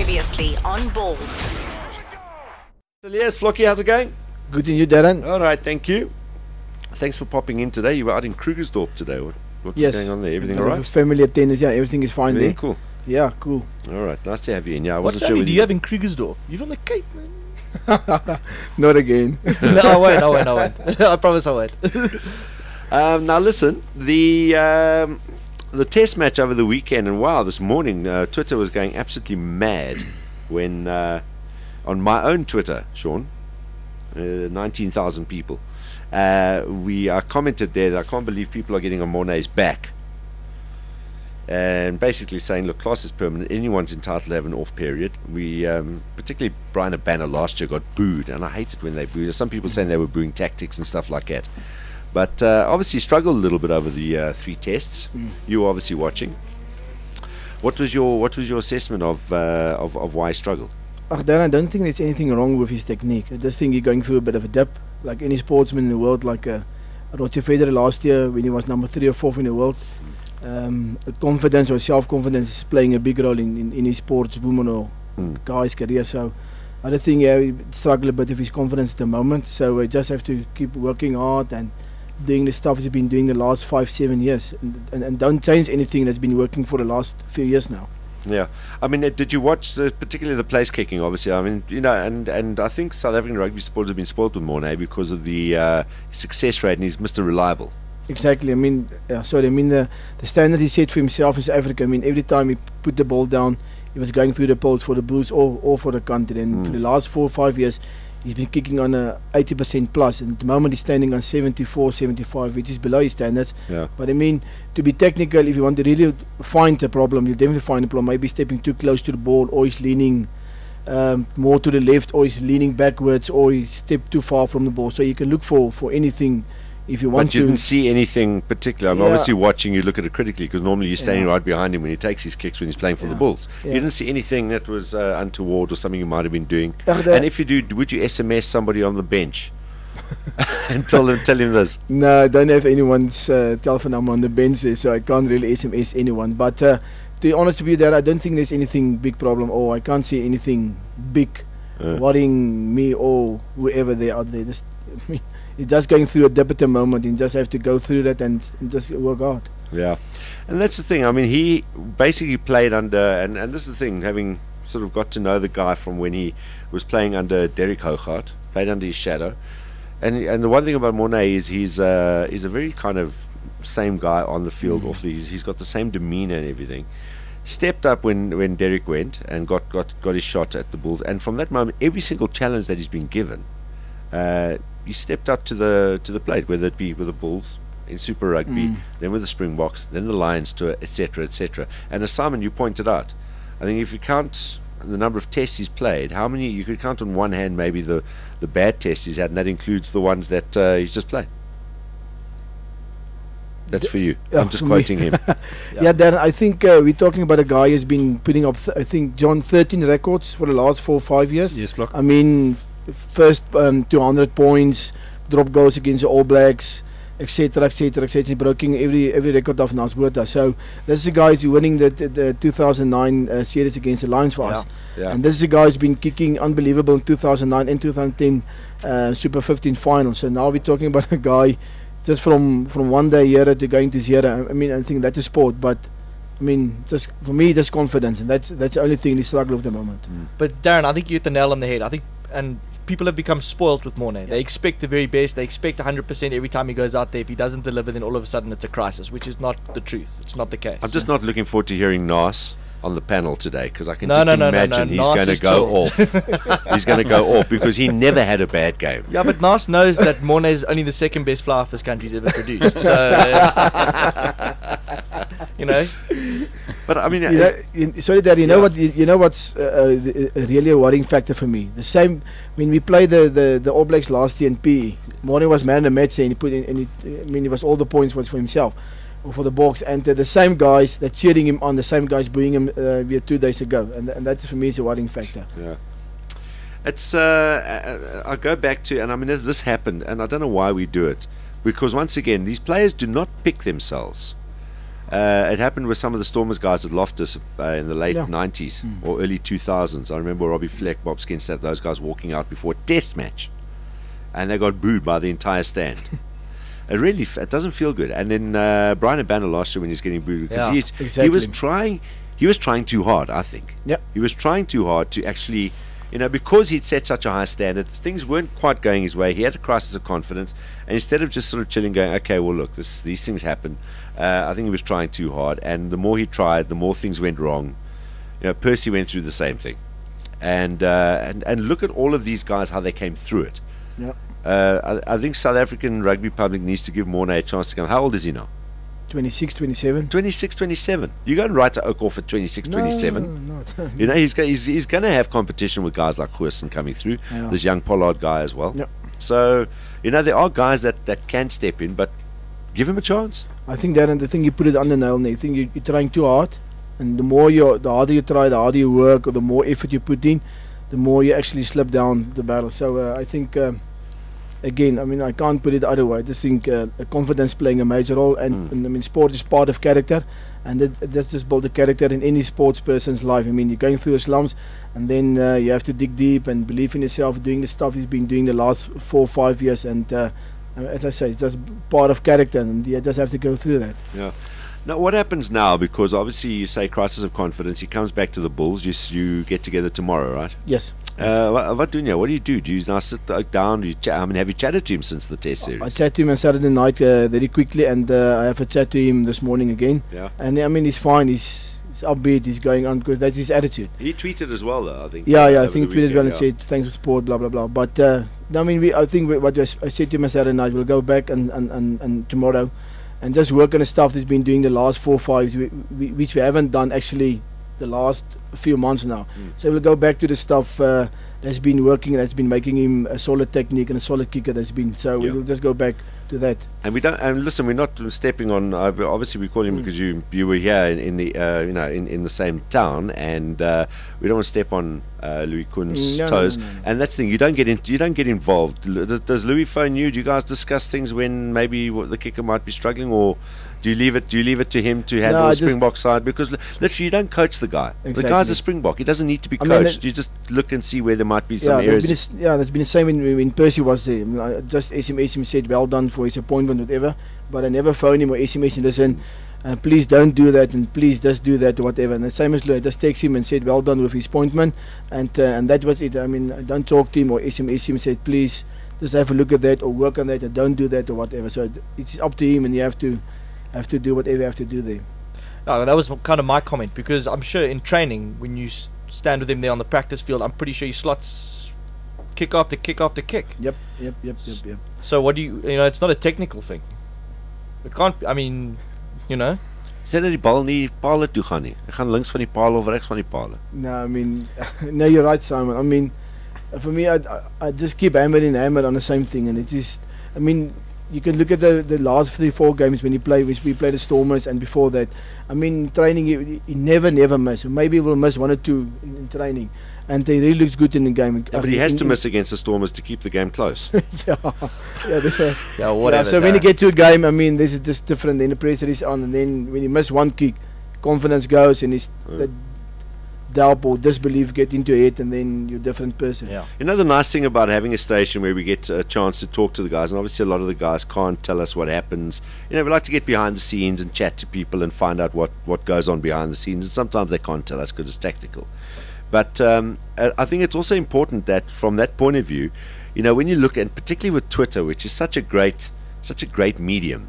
Previously on Ballz. Yes, Vlokkie, how's it going? Good and you, Darren? All right, thank you. Thanks for popping in today. You were out in Krugersdorp today. What's going on there? Everything all right? Family attendance, yeah, everything is fine there. Cool. Yeah, cool. All right, nice to have you in. Yeah, I What wasn't sure. family whether do you have in Krugersdorp? You're from the Cape, man. Not again. No, I won't. I promise I won't. Now listen, the test match over the weekend, and wow, this morning Twitter was going absolutely mad when on my own Twitter, Sean, 19,000 people. I commented there that I can't believe people are getting on Morné's back, and basically saying, look, class is permanent, anyone's entitled to have an off period. We particularly Brian Abana last year got booed, and I hate it when they booed. Some people saying they were booing tactics and stuff like that, but obviously struggled a little bit over the 3 tests. You were obviously watching. What was your assessment of why he struggled? Darren, I don't think there's anything wrong with his technique. I just think he's going through a bit of a dip, like any sportsman in the world, like Roger Federer last year when he was number 3 or 4 in the world. Confidence or self-confidence is playing a big role in his sports woman or guy's career. So I don't think he struggle a bit with his confidence at the moment. So we just have to keep working hard and doing the stuff he's been doing the last 5-7 years, and don't change anything that's been working for the last few years now. Yeah, I mean, did you watch particularly the place kicking? Obviously, I mean, you know, and I think South African rugby supporters have been spoiled with Morné because of the success rate, and he's Mr. Reliable. Exactly. I mean, the standard he set for himself in South Africa. I mean, every time he put the ball down, he was going through the poles for the Blues or for the country. And for the last 4 or 5 years, he's been kicking on 80% plus, and at the moment he's standing on 74, 75, which is below his standards. Yeah. But I mean, to be technical, if you want to really find a problem, you'll definitely find a problem. Maybe stepping too close to the ball, or he's leaning more to the left, or he's leaning backwards, or he stepped too far from the ball. So you can look for anything if you want to. But you didn't see anything particular. I'm obviously watching you look at it critically, because normally you're standing right behind him when he takes his kicks when he's playing for the Bulls. You didn't see anything that was untoward or something you might have been doing. And if you do, would you SMS somebody on the bench and tell him this? No, I don't have anyone's telephone number on the bench there, so I can't really SMS anyone. But to be honest with you, there, I don't think there's anything big problem, or I can't see anything big worrying me or whoever they out there. He's just going through a dip at the moment, and just have to go through that and just work hard. Yeah, and that's the thing. I mean, he basically played under, and this is the thing, having sort of got to know the guy from when he was playing under Derek Hoogaard, played under his shadow, and the one thing about Morné is he's a very kind of same guy on the field, off the. He's got the same demeanor and everything. Stepped up when Derek went and got his shot at the Bulls, and from that moment, every single challenge that he's been given, he stepped up to the plate, whether it be with the Bulls in Super Rugby, then with the Springboks, then the Lions tour, etc., etc. And as Simon, you pointed out, I think if you count the number of tests he's played, how many you could count on one hand maybe the bad tests he's had, and that includes the ones that he's just played. That's for you. I'm just quoting him. Yeah, Dan, I think we're talking about a guy who's been putting up, I think, John, 13 records for the last 4 or 5 years. Yes, Vlok. I mean, first 200 points, drop goals against the All Blacks, etc., etc., etc., breaking every record of Nasbota. So this is the guy who's winning the 2009 series against the Lions for us. And this is the guy who's been kicking unbelievable in 2009 and 2010 Super 15 finals. So now we're talking about a guy just from one day here to going to zero. I mean, I think that's a sport, but I mean, just for me, just confidence, and that's the only thing they struggle with at the moment. But Darren, I think you hit the nail on the head. I think, and people have become spoilt with Morné. They expect the very best. They expect 100% every time he goes out there. If he doesn't deliver, then all of a sudden it's a crisis, which is not the truth. It's not the case. I'm just not looking forward to hearing Nas on the panel today, because I can imagine he's going to go off. He's going to go off because he never had a bad game. Yeah, but Nas knows that Morné is only the second best fly off this country's ever produced. So, you know. But I mean, sorry, Dad. You know what's really a worrying factor for me. The same when we played the All Blacks last year in PE. Morné was man of the match, and he put in. He was all the points was for himself, or for the Boks, and the same guys that cheering him on, the same guys booing him 2 days ago, and that for me is a worrying factor. Yeah. It's I go back to, and I mean, this happened, and I don't know why we do it, because once again, these players do not pick themselves. It happened with some of the Stormers guys at Loftus in the late Yeah. 90s or early 2000s. I remember Robbie Fleck, Bob Skinstad, those guys walking out before a test match, and they got booed by the entire stand. It doesn't feel good. And then Brian Abana last year when he's getting booed because Yeah, he was trying too hard, I think. Yep. He was trying too hard to actually, because he'd set such a high standard, things weren't quite going his way. He had a crisis of confidence, and instead of just sort of chilling, going, okay, well, look, these things happen. I think he was trying too hard, and the more he tried, the more things went wrong. Percy went through the same thing, and look at all of these guys how they came through it. Yeah. I think South African rugby public needs to give Morné a chance to come. How old is he now? 26, 27. 26, 27. You go and write to Oak off at 26, 27. No, He's going to have competition with guys like Goosen coming through. Yeah. This young Pollard guy as well. Yep. So, there are guys that can step in, but give him a chance. I think that, and the thing you put it on the nail, and you think you're trying too hard, and the harder you try, the harder you work, or the more effort you put in, the more you actually slip down the barrel. So I think, again, I can't put it other way. I just think confidence playing a major role, and sport is part of character, and that's just build a character in any sports person's life. You're going through the slums, and then you have to dig deep and believe in yourself, doing the stuff he's been doing the last 4 or 5 years, and as I say, it's just part of character, and you just have to go through that. Yeah. Now, what happens now? Because obviously you say crisis of confidence. He comes back to the Bulls. You get together tomorrow, right? Yes. What do you do? Do you now sit down? Have you chatted to him since the Test series? I chatted to him on Saturday night very quickly, and I have a chat to him this morning again. Yeah. And he's fine. He's upbeat. He's going on because that's his attitude. He tweeted as well, though. I think. Yeah. I over think the he tweeted weekend, well and said thanks for support, blah blah blah. But I think what I said to him on Saturday night, we'll go back and tomorrow, and just work on the stuff that's been doing the last 4 or 5 which we haven't done actually the last few months now. So we'll go back to the stuff that's been working, and that's been making him a solid technique and a solid kicker. That's been we'll just go back to that. And we don't. And listen, we're not stepping on. Obviously, we call him because you were here in the in the same town, and we don't want to step on Louis Kuhn's toes. No. And that's the thing. You don't get involved. Does Louis phone you? Do you guys discuss things when maybe the kicker might be struggling, or do you leave it to him to handle the Springbok side? Because literally, you don't coach the guy. Exactly. The guy's a Springbok. He doesn't need to be coached. You just look and see where there might be some areas. There's been the same when Percy was there. I just SMS him, said well done for his appointment, whatever. But I never phoned him or SMS him, listen, please don't do that, and please just do that, or whatever. And the same as Louis, I just text him and said well done with his appointment, and that was it. I don't talk to him or SMS him and said please just have a look at that or work on that, or don't do that or whatever. So it's up to him, and you have to do whatever you have to do there. No, that was kind of my comment, because I'm sure in training, when you stand with him there on the practice field, I'm pretty sure he slots kick after kick after kick. Yep. So what do it's not a technical thing. It can't, Sê dat die bal nie paal toe gaan nie. Hy gaan links van die paal of regs van die paal. No, no, you're right, Simon. For me, I just keep hammering on the same thing, and it is, you can look at the last 3-4 games when we played the Stormers, and before that, training he never miss. Maybe we'll miss 1 or 2 in training, and he really looks good in the game. But he has to miss against the Stormers to keep the game close. Whatever. So when you get to a game, this is just different. Then the pressure is on, and then when you miss 1 kick, confidence goes, and that doubt or disbelief get into it, and then you're a different person. Yeah. The nice thing about having a station where we get a chance to talk to the guys, and obviously a lot of the guys can't tell us what happens. We like to get behind the scenes and chat to people and find out what goes on behind the scenes, and sometimes they can't tell us because it's tactical. But I think it's also important that from that point of view, when you look at, particularly with Twitter, which is such a great medium.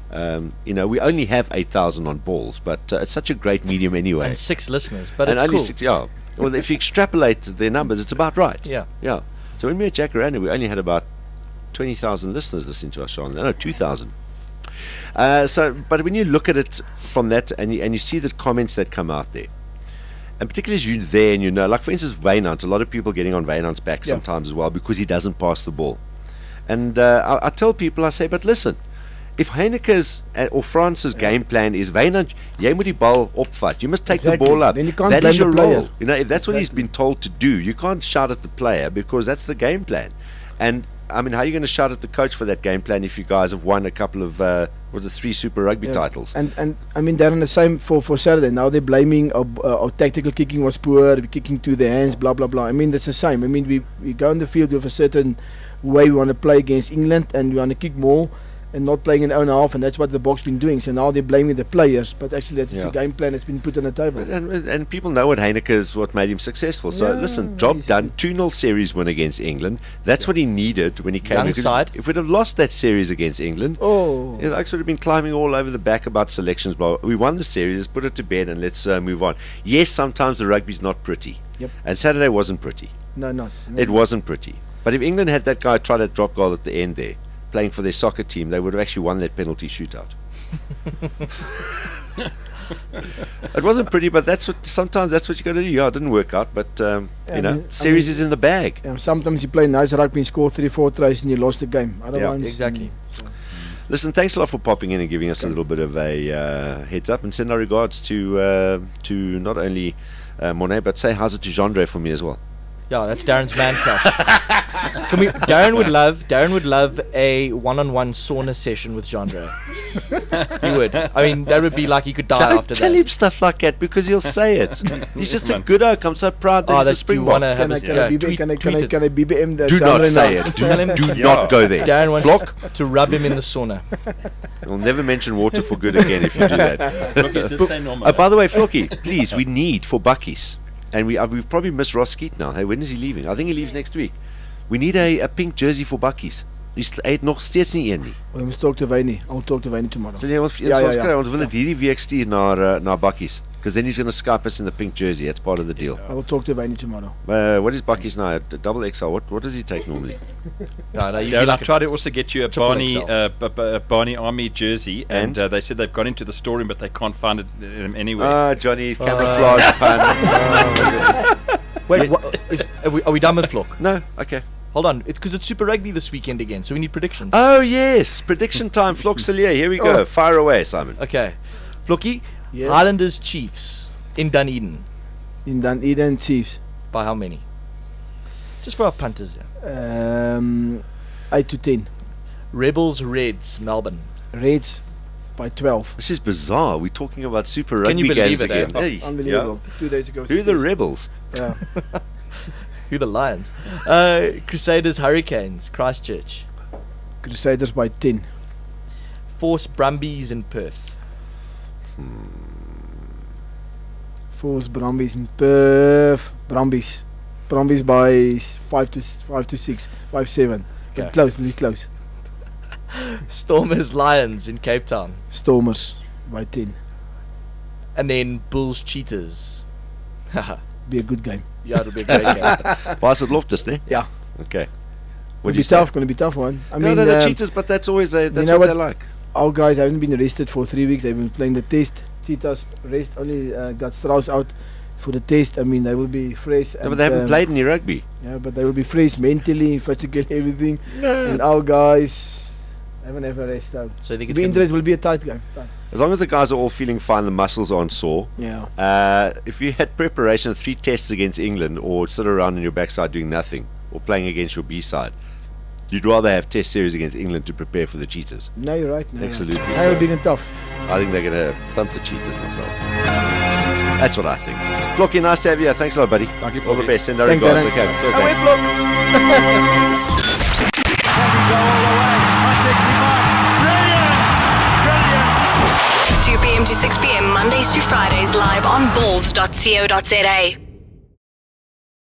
We only have 8,000 on Balls, but it's such a great medium anyway. And 6 listeners, but and it's only cool. 6, yeah. Well, if you extrapolate their numbers, it's about right. Yeah. So when we were at Jacaranda, we only had about 20,000 listeners listening to our show. No, 2,000. But when you look at it from that, and you see the comments that come out there, and particularly as you're there and like for instance Wynand, a lot of people getting on Wynand's back sometimes as well because he doesn't pass the ball. And I tell people, I say, but listen, if Heineke's or France's game plan is Wynand, jy moet die bal opvat, you must take the ball up. Then you can't that blame is your the player. role. If that's what he's been told to do, you can't shout at the player because that's the game plan. And I mean, how are you going to shout at the coach for that game plan if you guys have won a couple of 3 Super Rugby titles? And I mean, they're in the same for Saturday. Now they're blaming our tactical kicking was poor, kicking to the hands, blah blah blah. I mean, that's the same. I mean, we go on the field with a certain way we want to play against England, and we want to kick more and not playing in own half, and that's what the Boks been doing. So now they're blaming the players, but actually that's the game plan that's been put on the table. And people know what Heineke is, what made him successful. So listen, job done. 2-0 series win against England. That's what he needed when he came. If we'd have lost that series against England, the Oaks would have been climbing all over the back about selections. But we won the series. Let's put it to bed and let's move on. Yes, sometimes the rugby's not pretty. Yep. And Saturday wasn't pretty. No. It wasn't pretty. But if England had that guy try that drop goal at the end there, playing for their soccer team, they would have actually won that penalty shootout. It wasn't pretty, but sometimes that's what you got to do. Yeah, it didn't work out, but series is in the bag. Sometimes you play nice rugby and score 3-4 tries and you lost the game. Otherwise, exactly. Listen, thanks a lot for popping in and giving us a little bit of a heads up, and send our regards to not only Morné, but say how's it to Jean-Dre for me as well. Yeah, that's Darren's man crush. Darren would love a one-on-one sauna session with Jean-Dre. He would. I mean, that would be like he could die after that. Tell him stuff like that because he'll say it. He's just a good oak. I'm so proud that he's a Springbok. Can I BBM the Do not say it. Do not go there. Darren wants Vlok to rub him in the sauna. We'll never mention water for good again if you do that. By the way, Flocky, please, we need for Buckies. And we've probably missed Ross Skeet now. Hey, when is he leaving? I think he leaves next week. We need a pink jersey for Buckies. Hy het nog steeds nie een nie. We must talk to Wayne. I'll talk to Wayne tomorrow. So ons wil dit hierdie week stuur na Buckies, because then he's going to Skype us in the pink jersey. That's part of the deal. I will talk to Wayne tomorrow. What is Buckies now? Double XL. What does he take normally? I tried to also get you a Barney Army jersey, and they said they've gone into the storeroom, but they can't find it anywhere. Johnny's camouflage pun. Wait, are we done with Vlok? No, okay. Hold on, because it's Super Rugby this weekend again, so we need predictions. Oh yes, prediction time. Vlok Cilliers, here we go. Fire away, Simon. Okay, Vlokkie, Highlanders Chiefs in Dunedin. In Dunedin, Chiefs. By how many? Just for our punters, 8 to 10. Rebels Reds, Melbourne. Reds by 12. This is bizarre. We're talking about Super Rugby Can you believe games it, again. Hey, unbelievable. 2 days ago. Who are the Rebels? Yeah. Who the Lions? Crusaders Hurricanes, Christchurch. Crusaders by 10. Force Brumbies in Perth. Force Brumbies in Perth. Brumbies by 5 to 6, 5-7. Okay. Close, really close. Stormers Lions in Cape Town. Stormers by 10. And then Bulls Cheetahs. Be a good game. Yeah, it'll be a great game. Was it Loftus, ne? Yeah. Okay. Gonna be tough one. I mean, the Cheetahs, but that's always what they like. Our guys haven't been rested for 3 weeks. They've been playing the test. Cheetahs rest only got Strauss out for the test. I mean, they will be fresh. No, but they haven't played any rugby. Yeah, but they will be fresh mentally, physically, everything. No. And our guys haven't ever rested out. So I think it will be a tight game. As long as the guys are all feeling fine, the muscles aren't sore. Yeah. If you had preparation of 3 tests against England, or sit around on your backside doing nothing, or playing against your B side, you'd rather have test series against England to prepare for the Cheetahs. No, you're right. No, absolutely. They will be tough. I think they're going to thump the Cheetahs myself. That's what I think. Vlokkie, nice to have you. Thanks a lot, buddy. Thank you. All the best. Send our regards. Okay. Cheers, away, Vlok. Brilliant. 2 p.m. to 6 p.m. Mondays to Fridays live on Ballz.co.za.